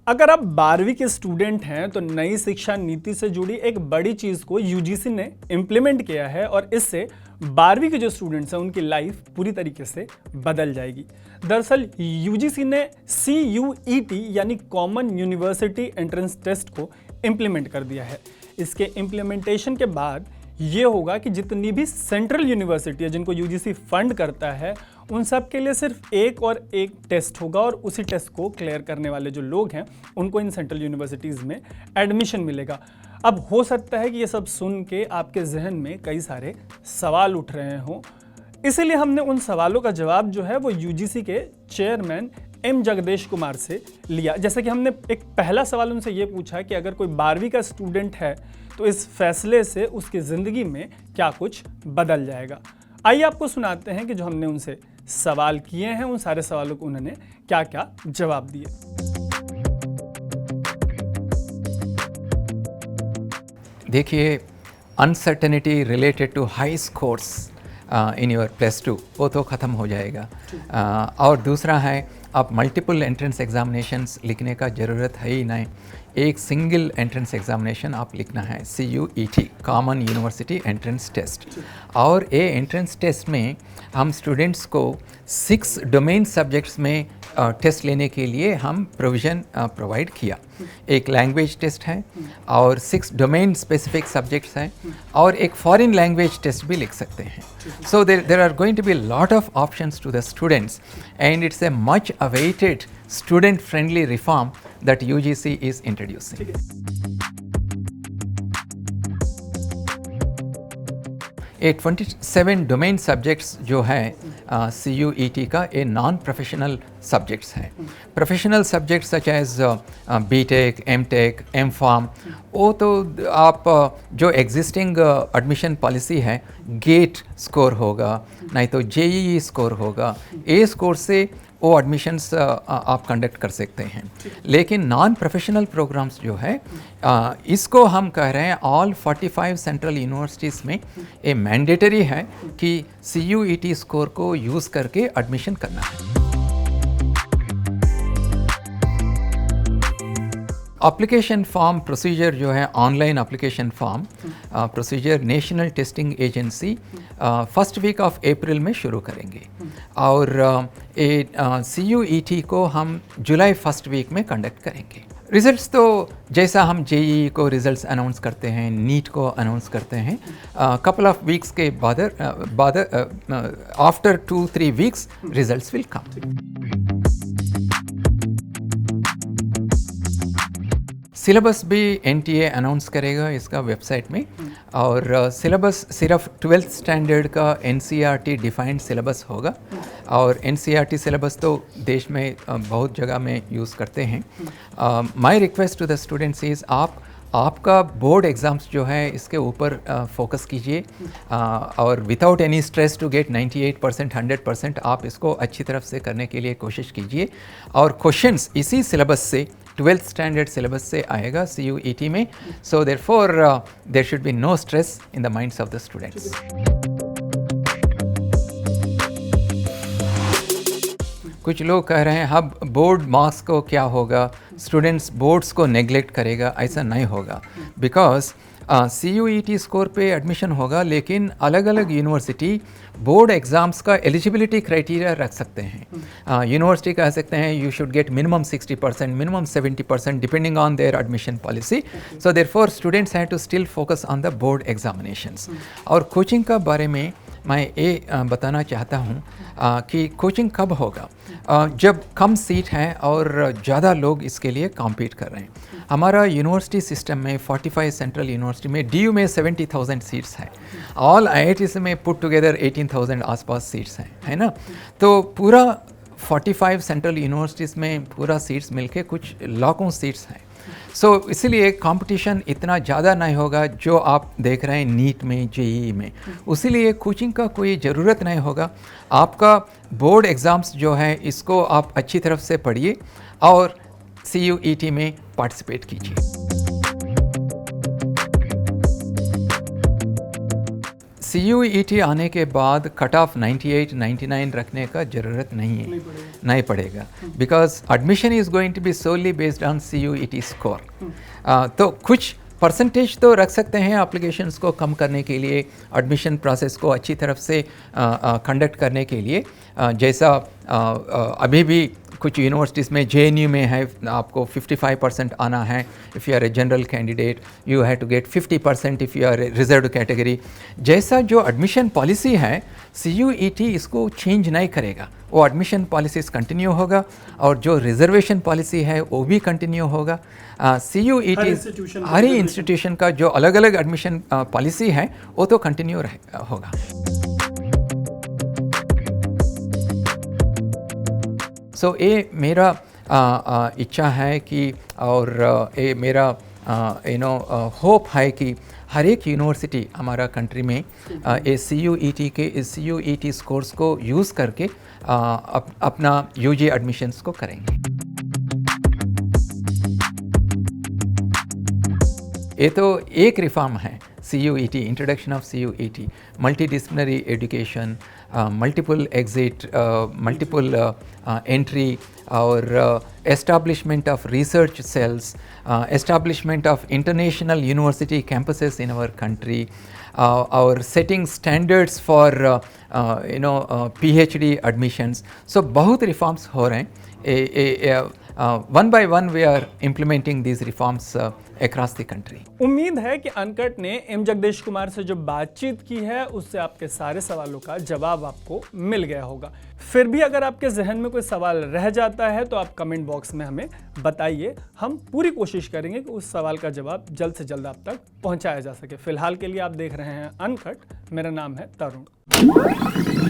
अगर आप 12वीं के स्टूडेंट हैं तो नई शिक्षा नीति से जुड़ी एक बड़ी चीज को यूजीसी ने इम्प्लीमेंट किया है और इससे 12वीं के जो स्टूडेंट्स हैं उनकी लाइफ पूरी तरीके से बदल जाएगी। दरअसल यूजीसी ने CUET यानी कॉमन यूनिवर्सिटी एंट्रेंस टेस्ट को इम्प्लीमेंट कर दिया है। इसके इम्प्लीमेंटेशन के बाद ये होगा कि जितनी भी सेंट्रल यूनिवर्सिटी है जिनको यूजीसी फंड करता है उन सब के लिए सिर्फ एक और एक टेस्ट होगा और उसी टेस्ट को क्लियर करने वाले जो लोग हैं उनको इन सेंट्रल यूनिवर्सिटीज़ में एडमिशन मिलेगा। अब हो सकता है कि ये सब सुन के आपके जहन में कई सारे सवाल उठ रहे हों, इसीलिए हमने उन सवालों का जवाब जो है वो यूजीसी के चेयरमैन M जगदेश कुमार से लिया। जैसे कि हमने एक पहला सवाल उनसे ये पूछा कि अगर कोई 12वीं का स्टूडेंट है तो इस फैसले से उसकी ज़िंदगी में क्या कुछ बदल जाएगा। आइए आपको सुनाते हैं कि जो हमने उनसे सवाल किए हैं उन सारे सवालों को उन्होंने क्या क्या जवाब दिए। देखिए, uncertainty related to high scores in your +2 वो तो ख़त्म हो जाएगा। और दूसरा है, आप मल्टीपल एंट्रेंस एग्जामिनेशंस लिखने का ज़रूरत है ही नहीं, एक सिंगल एंट्रेंस एग्जामिनेशन आप लिखना है, CUET common university entrance test. और ये एंट्रेंस टेस्ट में हम स्टूडेंट्स को 6 डोमेन सब्जेक्ट्स में टेस्ट लेने के लिए हम प्रोविज़न प्रोवाइड किया। एक लैंग्वेज टेस्ट है और 6 डोमेन स्पेसिफिक सब्जेक्ट्स हैं और एक फॉरेन लैंग्वेज टेस्ट भी लिख सकते हैं। So there are going to be lot of options to the students and it's a much awaited student friendly reform that UGC is introducing. ये 27 डोमेन सब्जेक्ट्स जो है CUET का ये नॉन प्रोफेशनल सब्जेक्ट्स हैं। Professional subjects such as BTech, MTech, M.Pharm, वो तो आप जो एग्जिस्टिंग एडमिशन पॉलिसी है, गेट स्कोर होगा नहीं तो JEE स्कोर होगा, ए स्कोर से वो एडमिशन्स आप कंडक्ट कर सकते हैं। लेकिन नॉन प्रोफेशनल प्रोग्राम्स जो है इसको हम कह रहे हैं ऑल 45 सेंट्रल यूनिवर्सिटीज़ में ये मैंडेटरी है कि CUET स्कोर को यूज़ करके एडमिशन करना है। एप्लीकेशन फॉर्म प्रोसीजर जो है, online application form procedure national testing agency first week of April में शुरू करेंगे और CUET को हम जुलाई फर्स्ट वीक में कंडक्ट करेंगे। रिजल्ट्स तो जैसा हम JEE को रिजल्ट्स अनाउंस करते हैं, नीट को अनाउंस करते हैं, कपल ऑफ वीक्स के बाद after 2-3 weeks results will come. Syllabus भी NTA अनाउंस करेगा इसका वेबसाइट में और सिलेबस सिर्फ 12th स्टैंडर्ड का NCERT डिफाइंड सिलेबस होगा और NCERT सिलेबस तो देश में बहुत जगह में यूज़ करते हैं। My request to the students is आपका बोर्ड एग्ज़ाम्स जो है इसके ऊपर फोकस कीजिए और without any stress to get 98% 100% आप इसको अच्छी तरफ से करने के लिए कोशिश कीजिए और क्वेश्चंस इसी सिलेबस से 12th स्टैंडर्ड सिलेबस से आएगा CUET में। So therefore there should be no stress in the minds of the students. कुछ लोग कह रहे हैं अब बोर्ड मार्क्स को क्या होगा, स्टूडेंट्स बोर्ड्स को नेग्लेक्ट करेगा, ऐसा नहीं होगा बिकॉज CUET स्कोर पे एडमिशन होगा लेकिन अलग अलग यूनिवर्सिटी बोर्ड एग्ज़ाम्स का एलिजिबिलिटी क्राइटेरिया रख सकते हैं। यूनिवर्सिटी कह सकते हैं you should get minimum 60%, minimum 70% depending on their admission policy. So therefore students have to still focus on the board examinations. और कोचिंग का बारे में मैं ये बताना चाहता हूँ कि कोचिंग कब होगा, जब कम सीट हैं और ज़्यादा लोग इसके लिए कॉम्पीट कर रहे हैं। हमारा यूनिवर्सिटी सिस्टम में 45 सेंट्रल यूनिवर्सिटी में DU में 70,000 सीट्स हैं, ऑल IITs में पुट टुगेदर 18,000 आसपास सीट्स हैं, है ना। तो पूरा 45 सेंट्रल यूनिवर्सिटीज़ में पूरा सीट्स मिलके कुछ लाखों सीट्स हैं। सो इसीलिए कंपटीशन इतना ज़्यादा नहीं होगा जो आप देख रहे हैं नीट में, JEE में। उसीलिए कोचिंग का कोई ज़रूरत नहीं होगा। आपका बोर्ड एग्ज़ाम्स जो है इसको आप अच्छी तरफ से पढ़िए और CUET में पार्टिसिपेट कीजिए। CUET आने के बाद कट ऑफ 98 99 रखने का ज़रूरत नहीं है, नहीं पड़ेगा, because admission is going to be solely based on CUET score. तो कुछ परसेंटेज तो रख सकते हैं एप्लीकेशंस को कम करने के लिए, एडमिशन प्रोसेस को अच्छी तरफ से कंडक्ट करने के लिए। जैसा अभी भी कुछ यूनिवर्सिटीज़ में, JNU में है, आपको 55% आना है if you are a general candidate, you have to get 50% if you are a reserved category. जैसा जो एडमिशन पॉलिसी है, CUET इसको चेंज नहीं करेगा, वो एडमिशन पॉलिसीज़ कंटिन्यू होगा, और जो रिजर्वेशन पॉलिसी है वो भी कंटिन्यू होगा। CUET हर ही इंस्टीट्यूशन का जो अलग अलग एडमिशन पॉलिसी है वो तो कंटिन्यू होगा। सो ये मेरा इच्छा है कि, और ये मेरा होप है कि हर एक यूनिवर्सिटी हमारा कंट्री में ये CUET स्कोर्स को यूज़ करके अपना UG एडमिशन्स को करेंगे। ये तो एक रिफॉर्म है CUET, introduction of CUET, multidisciplinary education, multiple exit, multiple entry, और establishment of research cells, establishment of international university campuses in our country, और setting standards for PhD admissions. So बहुत reforms हो रहे हैं। One by one we are implementing these reforms across the country. उम्मीद है कि uncut ने M Jagdish Kumar से जो बातचीत की है उससे आपके सारे सवालों का जवाब आपको मिल गया होगा। फिर भी अगर आपके जहन में कोई सवाल रह जाता है तो आप कमेंट बॉक्स में हमें बताइए, हम पूरी कोशिश करेंगे कि उस सवाल का जवाब जल्द से जल्द आप तक पहुंचाया जा सके। फिलहाल के लिए आप देख रहे हैं अनकट, मेरा नाम है तरुण।